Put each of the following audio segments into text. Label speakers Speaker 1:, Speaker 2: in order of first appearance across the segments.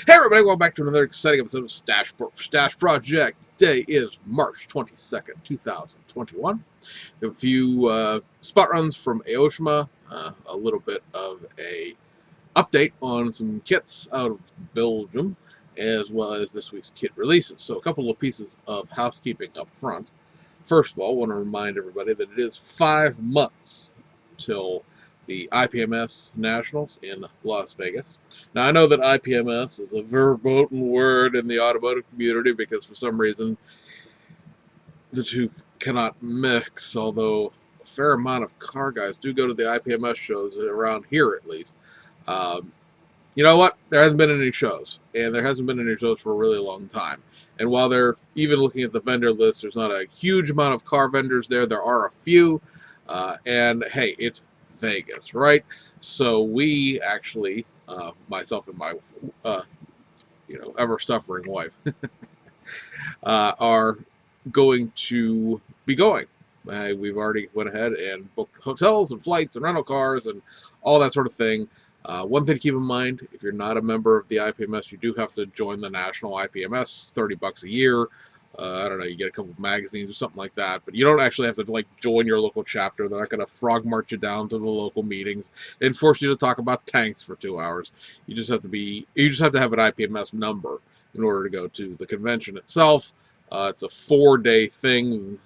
Speaker 1: Hey everybody, welcome back to another exciting episode of Stash Project. Today is March 22nd, 2021. We have a few spot runs from Aoshima, a little bit of a update on some kits out of Belgium, as well as this week's kit releases. So a couple of pieces of housekeeping up front. First of all, I want to remind everybody that it is 5 months till the IPMS Nationals in Las Vegas. Now, I know that IPMS is a verboten word in the automotive community because for some reason the two cannot mix, although a fair amount of car guys do go to the IPMS shows around here at least. Um, you know what? There hasn't been any shows, and there hasn't been any shows for a really long time. And while they're even looking at the vendor list, there's not a huge amount of car vendors there. There are a few, and hey, it's Vegas, right? So we actually, myself and my, ever-suffering wife, are going to be going. We've already went ahead and booked hotels and flights and rental cars and all that sort of thing. One thing to keep in mind, if you're not a member of the IPMS, you do have to join the national IPMS, $30 a year. I don't know, you get a couple of magazines or something like that, but you don't actually have to join your local chapter. They're not going to frog march you down to the local meetings and force you to talk about tanks for 2 hours. You just have to have an IPMS number in order to go to the convention itself. It's a 4-day thing,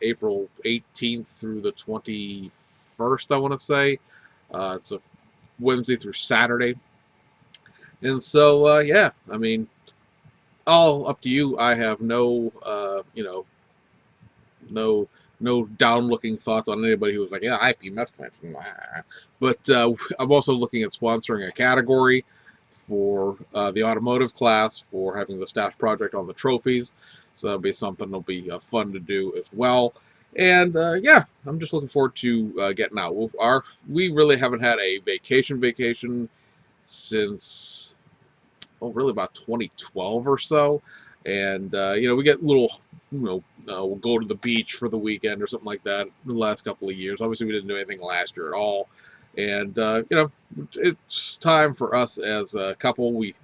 Speaker 1: April 18th through the 21st, I want to say. It's a Wednesday through Saturday. And so, yeah, I mean, all up to you. I have no, no down-looking thoughts on anybody who was like, yeah, IPMS convention. But I'm also looking at sponsoring a category for the automotive class for having the staff project on the trophies. So that'll be something that'll be fun to do as well. And yeah, I'm just looking forward to getting out. We really haven't had a vacation since, really about 2012 or so. And, we get little, we'll go to the beach for the weekend or something like that the last couple of years. Obviously, we didn't do anything last year at all. And, it's time for us as a couple. We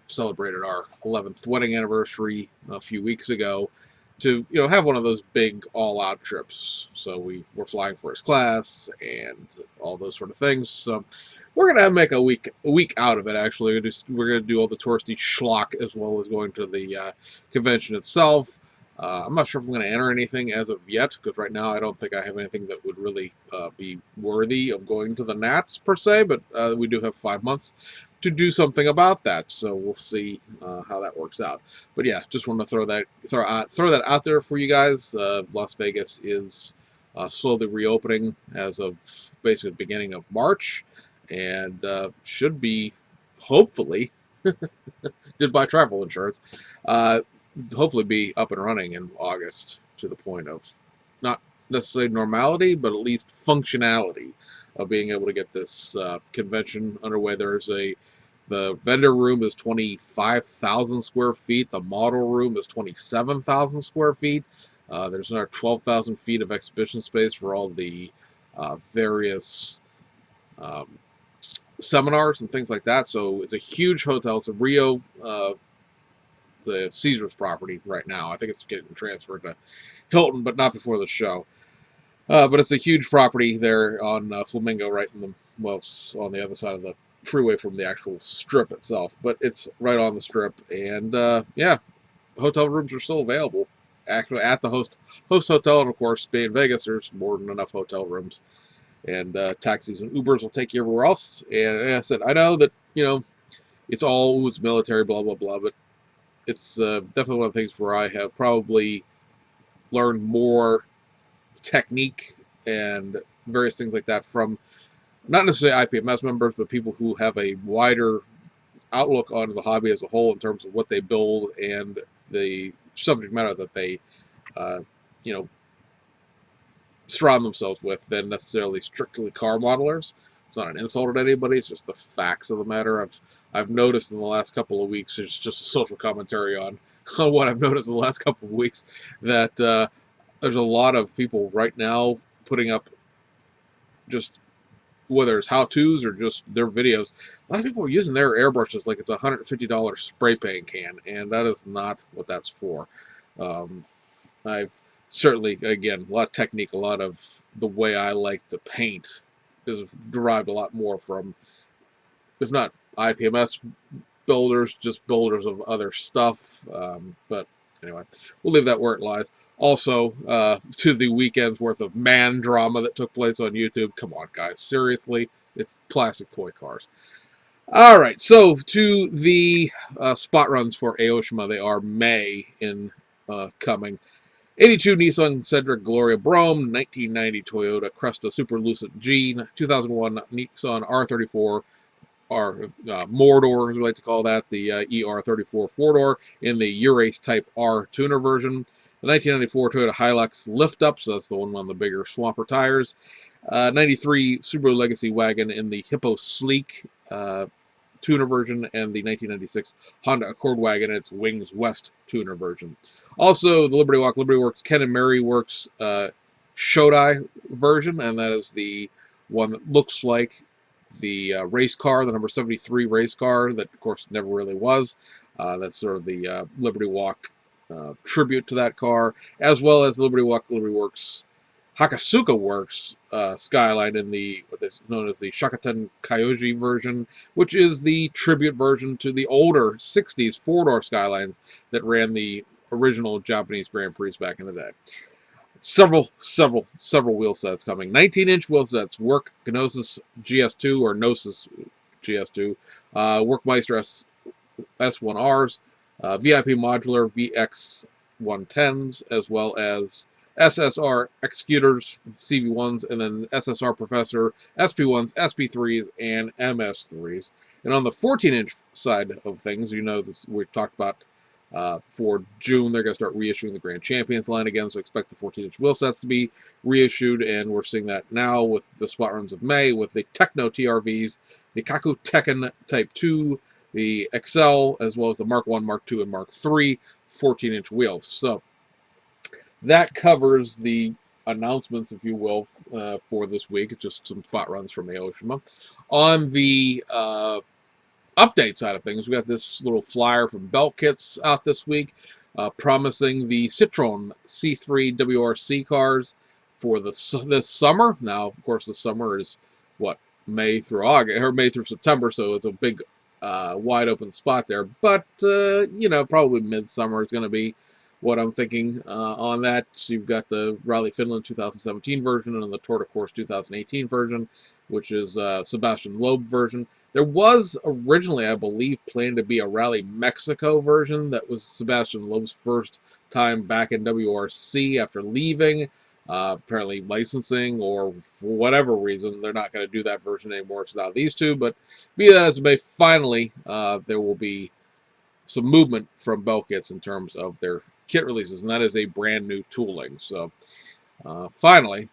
Speaker 1: celebrated our 11th wedding anniversary a few weeks ago to, have one of those big all-out trips. So we're flying first class and all those sort of things. So we're gonna make a week out of it. Actually, we're gonna do all the touristy schlock as well as going to the convention itself. I'm not sure if I'm going to enter anything as of yet, because right now I don't think I have anything that would really be worthy of going to the Nats per se, but we do have 5 months to do something about that, so we'll see how that works out. But yeah, just want to throw that out there for you guys. Las Vegas is slowly reopening as of basically the beginning of March, and should be, hopefully, did buy travel insurance, hopefully be up and running in August to the point of not necessarily normality, but at least functionality of being able to get this convention underway. The vendor room is 25,000 square feet. The model room is 27,000 square feet. There's another 12,000 feet of exhibition space for all the various seminars and things like that. So it's a huge hotel. It's a Rio, the Caesars property right now. I think it's getting transferred to Hilton, but not before the show. But it's a huge property there on Flamingo, right on the other side of the freeway from the actual strip itself. But it's right on the strip, and yeah, hotel rooms are still available. Actually, at the host hotel, and of course, being Vegas, there's more than enough hotel rooms, and taxis and Ubers will take you everywhere else. And like I said, I know that it's military, blah blah blah, but it's definitely one of the things where I have probably learned more technique and various things like that from not necessarily IPMS members, but people who have a wider outlook on the hobby as a whole in terms of what they build and the subject matter that they, surround themselves with than necessarily strictly car modelers. It's not an insult at anybody. It's just the facts of the matter. I've noticed in the last couple of weeks, there's just a social commentary on what I've noticed in the last couple of weeks, that there's a lot of people right now putting up just whether it's how-tos or just their videos, a lot of people are using their airbrushes like it's a $150 spray paint can, and that is not what that's for. I've certainly, again, a lot of technique, a lot of the way I like to paint is derived a lot more from, if not IPMS builders, just builders of other stuff. But anyway, we'll leave that where it lies. Also, to the weekend's worth of man drama that took place on YouTube. Come on, guys. Seriously? It's plastic toy cars. All right, so to the spot runs for Aoshima. They are May in coming. 82 Nissan Cedric Gloria Brougham, 1990 Toyota Cresta Super Lucid G, 2001 Nissan R34 or Mordor, as we like to call that, the ER34 four-door in the Urace Type R tuner version. The 1994 Toyota Hilux lift-up, so that's the one on the bigger swamper tires. 93 Subaru Legacy wagon in the Hippo Sleek tuner version, and the 1996 Honda Accord wagon in its Wings West tuner version. Also, the Liberty Walk, Liberty Works, Ken and Mary Works Shodai version, and that is the one that looks like the race car, the number 73 race car, that of course never really was. That's sort of the Liberty Walk tribute to that car, as well as Liberty Walk, Liberty Works, Hakasuka Works Skyline in the what is known as the Shakaten Kyoji version, which is the tribute version to the older 60s four-door Skylines that ran the original Japanese Grand Prix back in the day. Several wheel sets coming. 19-inch wheel sets. Work Gnosis GS2 or Gnosis GS2. Workmeister S1Rs. VIP Modular VX110s, as well as SSR Executors, CV1s, and then SSR Professor, SP1s, SP3s, and MS3s. And on the 14-inch side of things, you know, this we talked about for June, they're going to start reissuing the Grand Champions line again, so expect the 14-inch wheel sets to be reissued, and we're seeing that now with the spot runs of May with the Techno TRVs, the Kaku Tekken Type 2, the Excel, as well as the Mark 1, Mark 2, and Mark 3 14-inch wheels. So that covers the announcements, if you will, for this week. It's just some spot runs from Aoshima. On the update side of things, we got this little flyer from Belt Kits out this week, promising the Citroen C3 WRC cars for this summer. Now, of course, the summer is what, May through August or May through September, so it's a big, wide open spot there. But you know, probably midsummer is going to be what I'm thinking on that. So you've got the Rally Finland 2017 version and the Tour de Corse 2018 version, which is Sebastian Loeb version. There was originally, I believe, planned to be a Rally Mexico version. That was Sebastian Loeb's first time back in WRC after leaving. Apparently licensing or for whatever reason, they're not going to do that version anymore. It's now these two. But be that as it may, finally, there will be some movement from Belt Kits in terms of their kit releases. And that is a brand new tooling. So finally,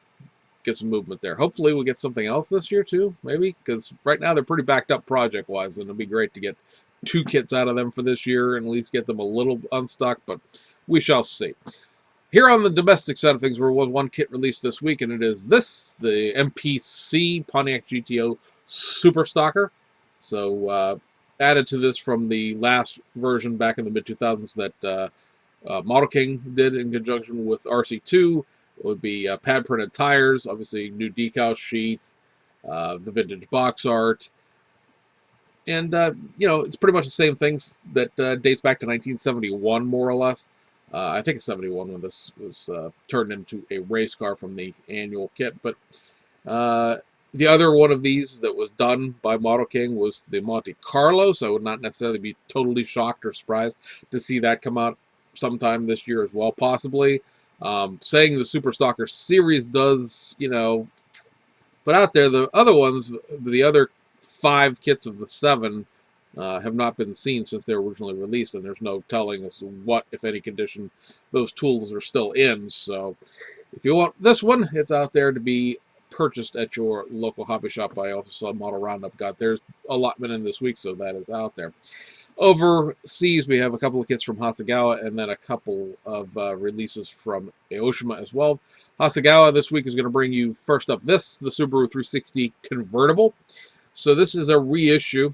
Speaker 1: get some movement there. Hopefully we'll get something else this year too, maybe, because right now they're pretty backed up project-wise, and it'll be great to get 2 kits out of them for this year and at least get them a little unstuck, but we shall see. Here on the domestic side of things, there was one kit released this week, and it is this, the MPC Pontiac GTO Super Stocker. So added to this from the last version back in the mid-2000s that Model King did in conjunction with RC2. It would be pad printed tires, obviously new decal sheets, the vintage box art, and you know, it's pretty much the same things that dates back to 1971 more or less. I think it's 71 when this was turned into a race car from the annual kit. But the other one of these that was done by Model King was the Monte Carlo, so I would not necessarily be totally shocked or surprised to see that come out sometime this year as well, possibly. Saying the Super Stocker series does, you know, but out there, the other ones, the other 5 kits of the 7 have not been seen since they were originally released, and there's no telling as to what, if any, condition those tools are still in. So if you want this one, it's out there to be purchased at your local hobby shop. I also saw Model Roundup got their allotment in this week, so that is out there. Overseas, we have a couple of kits from Hasegawa and then a couple of releases from Aoshima as well. Hasegawa this week is going to bring you first up the Subaru 360 convertible. So this is a reissue.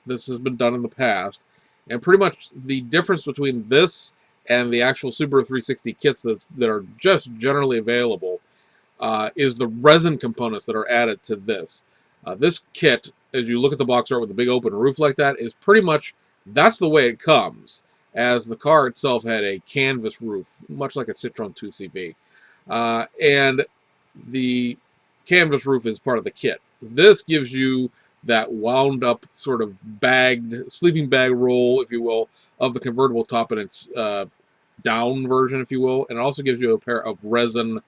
Speaker 1: This has been done in the past. And pretty much the difference between this and the actual Subaru 360 kits that are just generally available is the resin components that are added to this. This kit, as you look at the box art with a big open roof like that, is pretty much, that's the way it comes, as the car itself had a canvas roof, much like a Citroen 2CV. And the canvas roof is part of the kit. This gives you that wound up sort of bagged, sleeping bag roll, if you will, of the convertible top in its down version, if you will. And it also gives you a pair of resin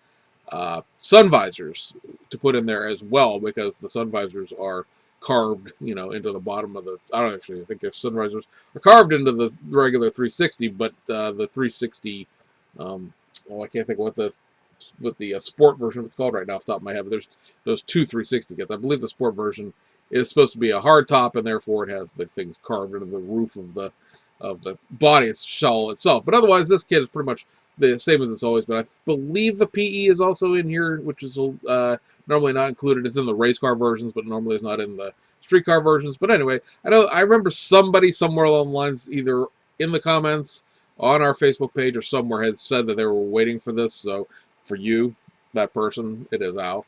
Speaker 1: sun visors to put in there as well, because the sun visors are carved, into the bottom of the. I don't actually think their sun visors are carved into the regular 360, but the 360. I can't think of what the sport version it's called right now off the top of my head. But there's those two 360 kits. I believe the sport version is supposed to be a hard top, and therefore it has the things carved into the roof of the body shell itself. But otherwise, this kit is pretty much the same as it's always been. I believe the PE is also in here, which is normally not included. It's in the race car versions, but normally is not in the street car versions. But anyway, I remember somebody somewhere along the lines, either in the comments on our Facebook page or somewhere, had said that they were waiting for this. So for you, that person, it is out.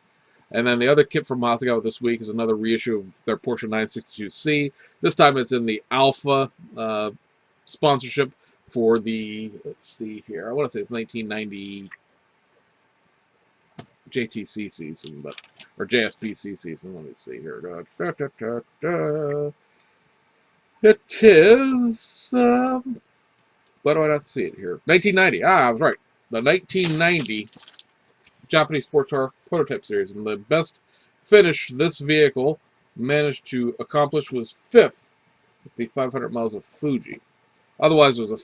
Speaker 1: And then the other kit from Hasegawa this week is another reissue of their Porsche 962C. This time it's in the Alpha sponsorship for the, let's see here, I want to say it's 1990 JTC season, or JSPC season. Let me see here. It is, why do I not see it here? 1990. I was right. The 1990 Japanese sports car prototype series, and the best finish this vehicle managed to accomplish was 5th at the 500 miles of Fuji. Otherwise, it was a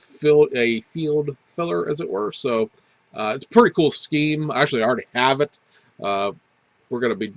Speaker 1: field filler, as it were. So it's a pretty cool scheme. Actually, I already have it. We're going to be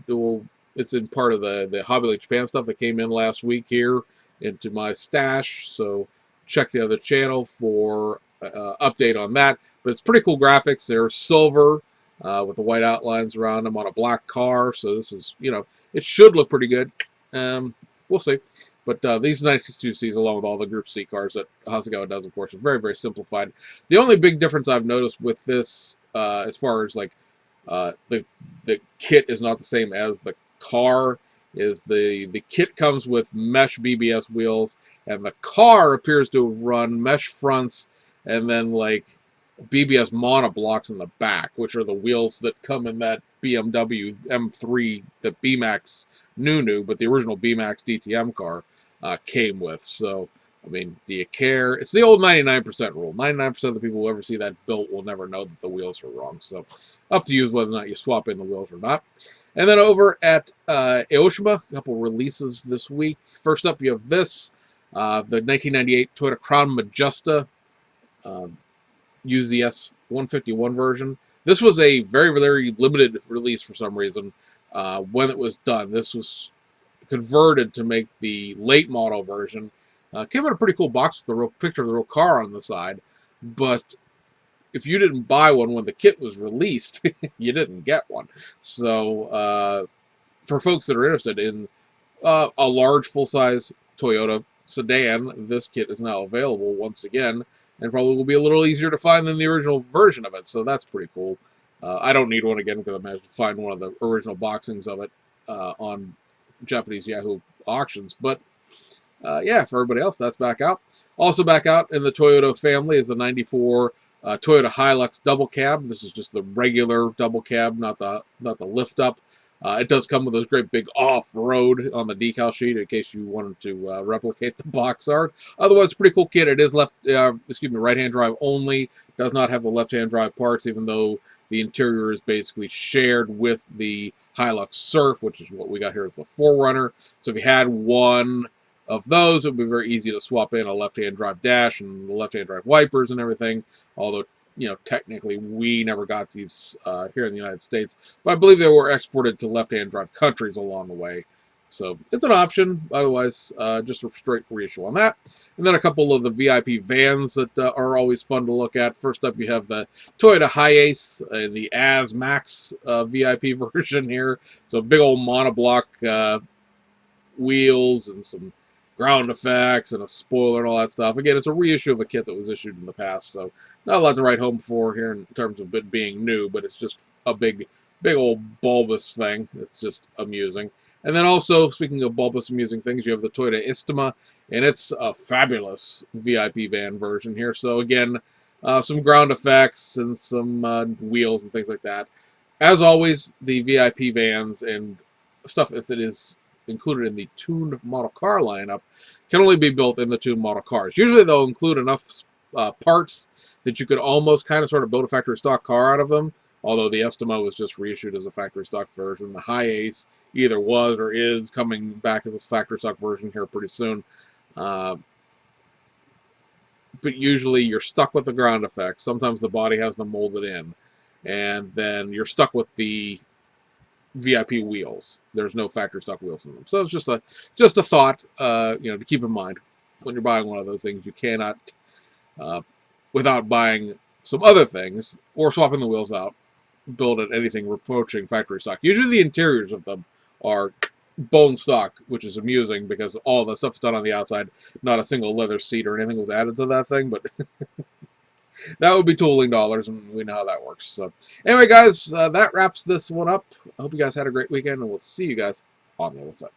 Speaker 1: it's in part of the Hobby Lake Japan stuff that came in last week here into my stash. So check the other channel for update on that. But it's pretty cool graphics. They're silver with the white outlines around them on a black car. So this is, it should look pretty good. We'll see. But these 962Cs, along with all the Group C cars that Hasegawa does, of course, are very, very simplified. The only big difference I've noticed with this, as far as like the kit is not the same as the car, is the kit comes with mesh BBS wheels, and the car appears to run mesh fronts and then like BBS monoblocks in the back, which are the wheels that come in that BMW M3, the B-Max new, but the original B-Max DTM car came with. So, I mean, do you care? It's the old 99% rule. 99% of the people who ever see that built will never know that the wheels are wrong. So, up to you whether or not you swap in the wheels or not. And then over at Aoshima, a couple releases this week. First up, you have this, the 1998 Toyota Crown Majesta UZS 151 version. This was a very, very limited release for some reason when it was done. This was converted to make the late model version. Came in a pretty cool box with the real picture of the real car on the side, but if you didn't buy one when the kit was released, you didn't get one. So for folks that are interested in a large full-size Toyota sedan, this kit is now available once again, and probably will be a little easier to find than the original version of it. So that's pretty cool. I don't need one again because I managed to find one of the original boxings of it on Japanese Yahoo auctions. But yeah, for everybody else, that's back out. Also back out in the Toyota family is the 94 Toyota Hilux double cab. This is just the regular double cab, not the lift up. It does come with those great big off-road on the decal sheet in case you wanted to replicate the box art. Otherwise, it's a pretty cool kit. It is right-hand drive only. Does not have the left-hand drive parts, even though the interior is basically shared with the Hilux Surf, which is what we got here as the 4Runner. So if you had one of those, it would be very easy to swap in a left-hand drive dash and the left-hand drive wipers and everything. Although, technically we never got these here in the United States, but I believe they were exported to left-hand drive countries along the way. So it's an option. Otherwise, just a straight reissue on that. And then a couple of the VIP vans that are always fun to look at. First up, you have the Toyota Hiace and the Az Max VIP version here. So big old monoblock wheels and some ground effects and a spoiler and all that stuff. Again, it's a reissue of a kit that was issued in the past, so not a lot to write home for here in terms of it being new, but it's just a big old bulbous thing. It's just amusing. And then also, speaking of bulbous amusing things, you have the Toyota Istima, and it's a fabulous VIP van version here. So again, some ground effects and some wheels and things like that. As always, the VIP vans and stuff, if it is included in the tuned model car lineup, can only be built in the tuned model cars. Usually they'll include enough parts that you could almost kind of sort of build a factory stock car out of them, although the Estima was just reissued as a factory stock version. The Hiace either was or is coming back as a factory stock version here pretty soon. But usually you're stuck with the ground effects. Sometimes the body has them molded in. And then you're stuck with the VIP wheels. There's no factory stock wheels in them. So it's just a thought, to keep in mind when you're buying one of those things. You cannot, without buying some other things or swapping the wheels out, build it anything approaching factory stock. Usually the interiors of them are bone stock, which is amusing because all the stuff's done on the outside. Not a single leather seat or anything was added to that thing, but that would be tooling dollars, and we know how that works. So anyway, guys, that wraps this one up. I hope you guys had a great weekend, and we'll see you guys on the other side.